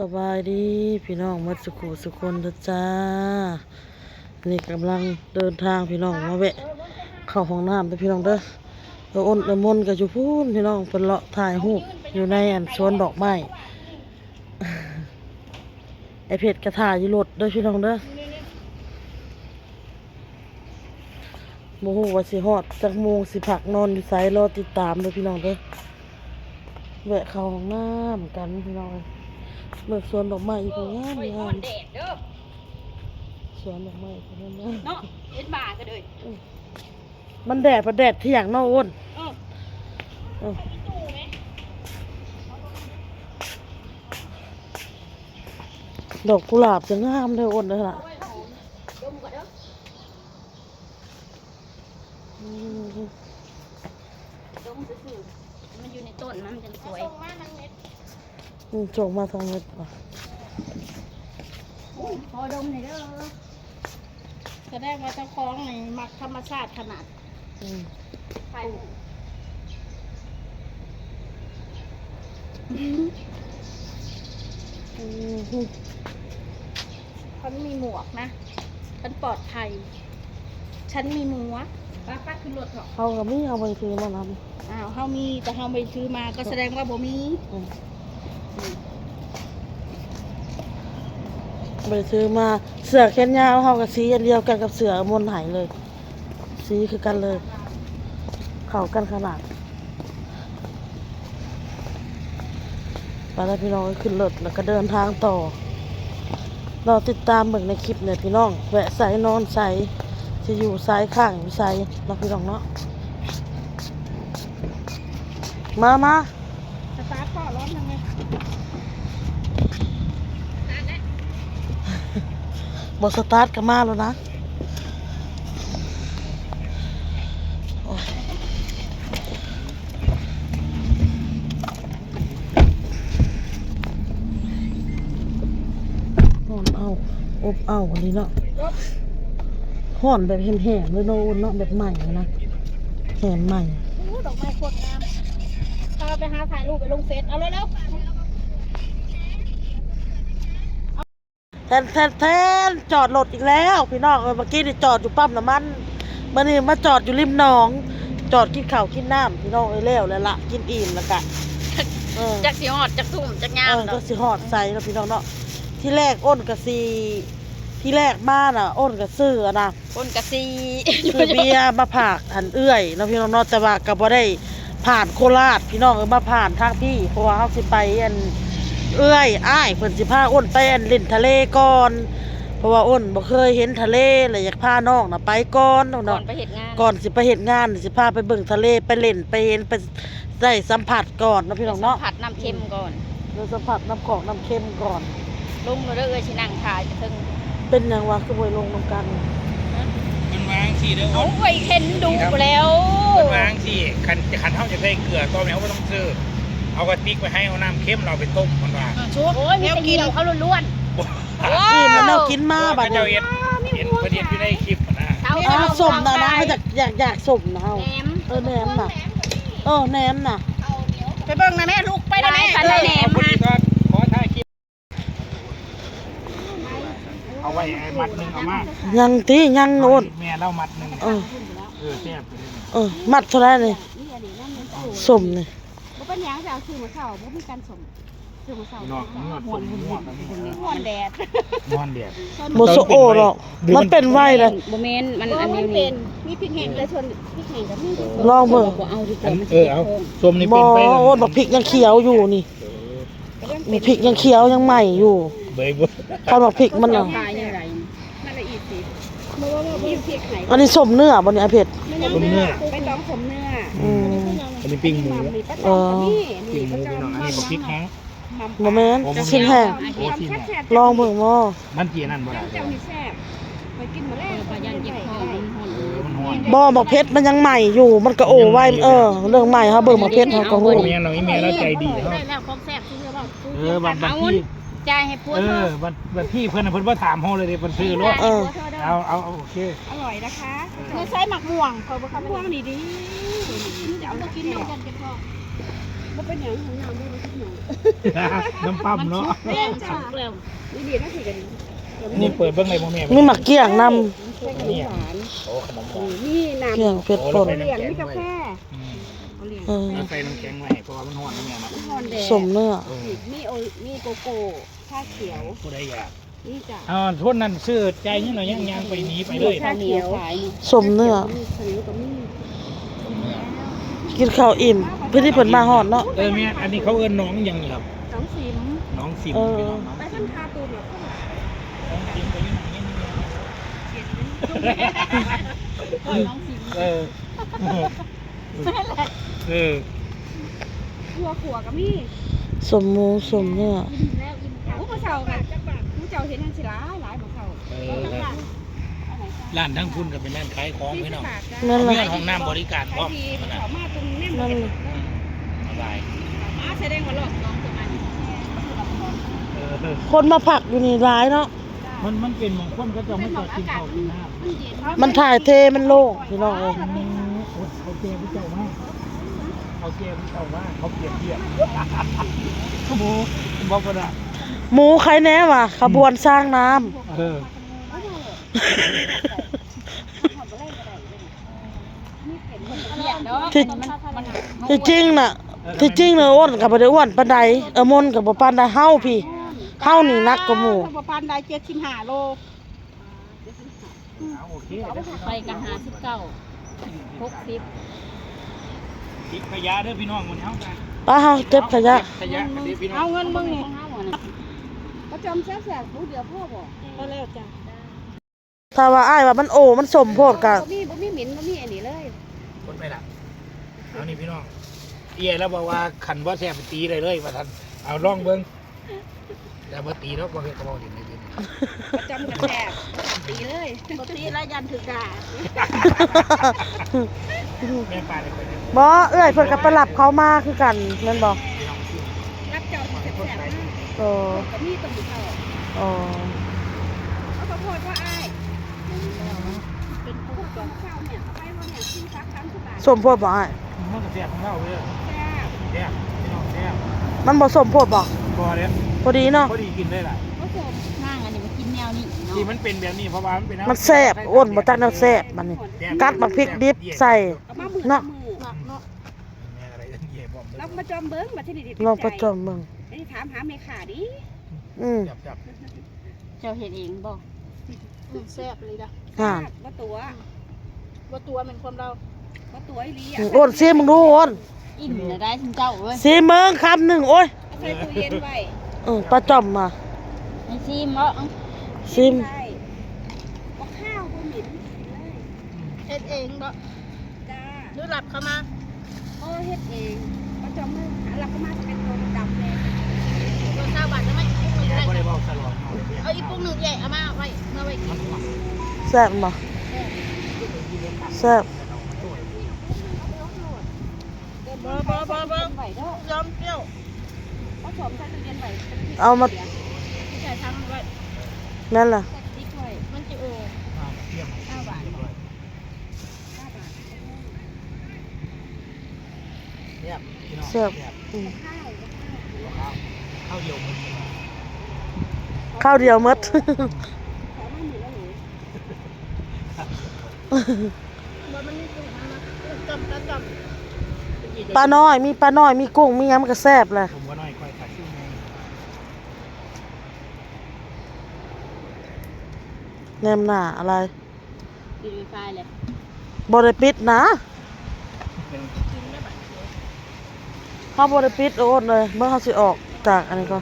สบายดีพี่น้องมัดสุขุสุคนเด้อจ้านี่กำลังเดินทางพี่น้องมาแวะเข้าห้องน้ำเด้อพี่น้องเด้ออ้นมนกับจุพูนพี่น้องเป็นเลาะถ่ายรูปอยู่ในสวนดอกไม้ไอเพชรกระถ่ายอยู่รถเด้อพี่น้องเด้อโมโหว่าสิฮอดจักโมงสิพักนอนอยู่ไสรอติดตามเด้อพี่น้องเด้อแวะเข้าห้องน้ำกันพี่น้องเมื่อสวนดอกไม้อีกงามงามสวนดอกไม้อีกงามเนาะเอ็ดบาก็เลยมันแดดประแดดที่อย่างนอกอ้นดอกกุหลาบจะงามเลยอ้นเลยล่ะดมซื่อๆมันอยู่ในต้นมันจะสวยจงมาทางเม็ดป่ะพอดมเลยเด้อจะได้ว่าเจ้าของในมักธรรมชาติขนาดใช่ฉันมีหมวกนะฉันปลอดภัยฉันมีหมวกป้าขึ้นรถเหรอเขากับมี่เอาไปซื้อมาทำเฮามีแต่เฮาไปซื้อมาก็แสดงว่าบ่มีไปซื้อมาเสือแขนยาวเขากับสีเดียวกันกับเสือมนหายเลยสีคือกันเลยเข้ากันขนาดไปแล้วพี่น้องขึ้นรถแล้วก็เดินทางต่อเราติดตามเบิ่งในคลิปเนี่ยพี่น้องแวะใส่นอนใส่จะอยู่ซ้ายข้างอยู่ใส่เราพี่น้องเนาะมาสตาร์ทก่อนร้อนยังไงบอสตาร์ทกันมาแล้วนะห่อนเอาอบเอาอันนี้เนาะห่อนแบบแหมๆเลยเนาะแบบใหม่นะแหมใหม่ดอกไม้โคตรงามพาไปหาถ่ายรูปไปลงเฟซเอาเร็วแทนจอดรถอีกแล้วพี่น้องเมื่อกี้นี่จอดอยู่ปั๊มน้ำมันมื่อนี้มาจอดอยู่ริมหนองจอดกินข้าวกินน้ำพี่น้องแล้วละกินอิ่มแล้วกันจักสีหอดจักสุ่มจักงามจักสีหอดใส่แล้วพี่น้องเนาะที่แรกอ้นกับซีที่แรกมาน่ะอ้นกับซื้อนะอ้นกับซีซื้อเบียร์มาผ่าอันเอื้อยแล้วพี่น้องเนาะแต่ว่ากับว่าได้ผ่านโคราชพี่น้องมาผ่านทางพี่เพราะว่าเขาสิไปอันเอื้อยอ้ายเพิ่นสิพาอ้นไปอันเล่นทะเลก่อนเพราะว่าอ้นบ่เคยเห็นทะเลเลยอยากพาน้องน่ะไปก่อนเนาะก่อนสิไปเฮ็ดงานสิพาไปเบิ่งทะเลไปเล่นไปเห็นไปได้สัมผัสก่อนนะพี่น้องเนาะสัมผัสน้ำเค็มก่อนสัมผัสน้ำของน้ำเค็มก่อนลงเลยเด้อสินั่งถ่ายจะถึงเป็นหยังวะคือบ่ลงนำกันมันวางสิเด้อโอ้ยเห็นดูแล้วมันวางสิคันเฮาจะได้เกลือตัวแมวบ่ต้องซื้อเอากระติกไปให้เอาน้ำเค็มเราไปต้มมันว่าโอ้ยมีแต่กินเขาล้วนนี่มันเอากินมาบัดนี้เห็นประเด็นอยู่ในคลิปนะสมนะเขาอยากสมนะเอาแหนมน่ะแหนมน่ะไปเบิ่งนะแม่ลูกไปได้แม่ไปได้แหนมฮะขอถ่ายคลิปเอาไว้มัดนึงเอามายังโน่นแม่เล่ามัดนึงแซ่บมัดเท่าไรเลยสมเลยบ่เป็นหยังจะเอาซื้อมาเช้าบ่มีการสมซื้อมาเช้าม่วนแดดโมโซโอหรอกมันเป็นไวเลยบ่แม่นมันอันนี้เป็นมีพริกแห้งแต่ส่วนพริกแห้งก็มีลองเบิ่งเอาดีกว่าเอาส้มนี่เป็นไปโอ้บักพริกยังเขียวอยู่นี่มีพริกยังเขียวยังใหม่อยู่ข้าวบักพริกมันยังไงนั่นละอีกสิเพราะว่ามีพริกไหนอันนี้สมเนื้อบนนี้เผ็ดสมเนื้อไปต้องสมเนื้ออันนี้ปิ้งหมูปิ้งหมูพี่น้องอันนี้บักพริกแห้งโมเมนต์ชิ้นแห้งลองเบิ่งบ่มันเจียนั่นบ่ได้บ่บักเพชรมันยังใหม่อยู่มันก็โอ้ไว้เรื่องใหม่ครับเบิ่งบักเพชรเขาก็ฮู้แม่น้องอีเมลแล้วใจดีเนาะได้แล้วของแซ่บซื้อบ่วันที่จ่ายให้พูดวันที่เพิ่นบ่ถามเฮาเลยเพิ่นซื้อรถเอาโอเคอร่อยนะคะเนื้อใช้หมักม่วงเขาบ่คันม่วงดีๆจะเอากินกันกันพอ บ่เป็นหยังของน้ำบ่เป็นหยัง น้ำปั๊มเนาะ แม่จ้านี่ดีนะสิกัน นี่เปิดเบิ่งเลยบ่แม่ มีหมักเกี้ยงนำ ใส่ขนมหวาน โอ้ขนมหวาน นี่น้ำ เกี้ยงเผ็ดป่น เลี้ยงนี่กาแฟ อืม เอาเลี้ยง เออ แล้วใส่น้ำแข็งไว้เพราะว่ามันร้อนนะแม่เนาะ ฮอนแดง สมเนื้อ มีโกโก้ชาเขียว ผู้ใดอยาก นี่จ้ะ ทุนนั้นซื้อใจนี่หน่อยย่างไปหนีไปเลย ชาเขียวขาย สมเนื้อ มีขนมก็มี กินข้าวอิ่มเพื่อที่เพิ่นมาฮอดเนาะ แม่อันนี้เขาเอิ้นน้องหยังนี่ครับ น้องสิม น้องซิม เออ พี่น้องน้อง ไป ซิ ท่าน ม คาตูนเหรอ น้องซิมไปอยู่ไหนเนี่ย น้องสิม เออเออ ขัวก็มี สมหมูสมเนื้อ อิ่มแล้วอิ่มแล้วผู้เฒ่ากันผู้เฒ่าเห็นนั่นสิหลายผู้เฒ่า ร้านทั้งพุ่นก็เป็นร้านขายของพี่น้อง นั่น เรื่ ล่ะ องของน้ำบริการพร้อม ทีผู้ นะ เฒ่ามาตรงนี้ นั่น สบาย มาแสดงว่าหลอกน้องตัวมัน คนมาผักอยู่นี่หลายเนาะ มันเป็นมงคลก็จะไม่จอดกินข้าวกินน้ำ มันถ่ายเทมันโล่งพี่น้องเอ้ย เขาเกมพี่เจ้ามากเขาเกมพี่เจ้ามากเขาเปรียบเทียบขโมยบอกว่า หมูใครแน่วะขบวนสร้างน้ำ เออ ที่จริงน่ะที่จริงน่ะอ้วนก็บ่ได้อ้วนปานใดมนก็บ่ปานใดเฮาพี่เฮานี่นักกว่าหมู่ ประมาณได้75 โล โอเค ไปกัน59 60 ทิ้งขยะเด้อพี่น้องมันเฮากัน ป้าเฮาเก็บขยะ ขยะเด้อพี่น้อง เอาเงินมึงนี่ประจำแซ่บๆรู้เดียวพ่อบอกก็แล้วจ้ะ ถ้าว่าอ้ายว่ามันโอมันสมโพดก็ บ่มีหมิ่นบ่มีอันนี้เลย คนไปละเอานี่พี่น้องเอี้ยแล้วบอกว่าขันว่าแซ่บตีเลยว่าท่านเอาลองเบิ่งแต่บ่ตีแล้วบ่เฮ็ดกระบอกดินเลย ประจำกับแซ่บตีเลยบ่ตีแล้วยันถึกด่า แม่ปลาเลยคนนี้ บ่เอ้ยเพิ่นก็ไปรับเขามาคือกันแม่นบ่ รับเจ้าที่แซ่บๆมาก โอ้ ก็มีต้นเขา โอ้ เอาข้าวโพดว่าอ้ายเป็นพวกต้นข้าวเนี่ยเอาไปว่าเนี่ยกินสักครั้งทุกบาท สมโพดบ่อ้าย มันก็แซ่บของเราเลย แซ่บ แซ่บพี่น้องแซ่บ มันบ่สมโพดบ่ พอแล้ว พอดีเนาะ พอดีกินได้ล่ะ ผสมห้างอันนี้มันกินแนวนี้เนาะ ที่มันเป็นแบบนี้เพราะว่ามันเป็น มันแซ่บอ้วนบ่จักแนวแซ่บมันนี่กัดบักพริกดิบใส่ เอามามือ เนาะ มือเนาะ แม่อะไรเงี้ยผม เรามาจอมเบิ้งมาที่นี่ดิ ลองประจอมเบิ่ง ไอ้ถามหาเมขาดิ จับ เจ้าเห็นเองบ่แซ่บเลยนะ ห่าน ว่าตัวเหมือนคนเราว่าตัวอีหลี อ้วนซิมึงดูอ้วน อิ่มเลยได้ถึงเจ้าเว้ย ซิเบิ่งคำหนึงโอ้ย ใส่ตู้เย็นไว้ ประจอมมา ไอ้ซิมเนาะ ซิม บ่ข้าวบ่หมิ่นเฮ็ดเองบ่จ้าหรือหลับเข้ามาเฮ็ดเองประจอมมือหลับเข้ามาจะเป็นตัวดำเลยตัวชาวบ้านจะไม่ปุ้งหนึ่ง แม่ ใหญ่ ก็ได้บอกตลอด เอาอีกปุ้งหนึ่งใหญ่เอามาไว้เมื่อไว้กิน แซ่บบ่แซ่บ บ่ไหวเด้อยอมเปรี้ยวผสมใส่ตู้เย็นไว้ เอามา ใส่ทั้งไว้ นั่นล่ะ ติ๊กไว้มันจะ9 บาท แซ่บอืม ข้าวเดียวมัน ข้าวเดียวหมด ขอมาหนึ่งแล้วหนูบ่มันนี่คือมันจำ ปลาน้อยมีปลาน้อยมีกุ้งมีหยังมันก็แซ่บแหละ ผมว่าน้อยค่อยตัดชิ้นนึง แนมหน้าอะไร ปิดไวไฟเลย บ่ได้ปิดนะเฮาบ่ได้ปิดโอนเลยเมื่อเฮาสิออกจากอันนี้ก็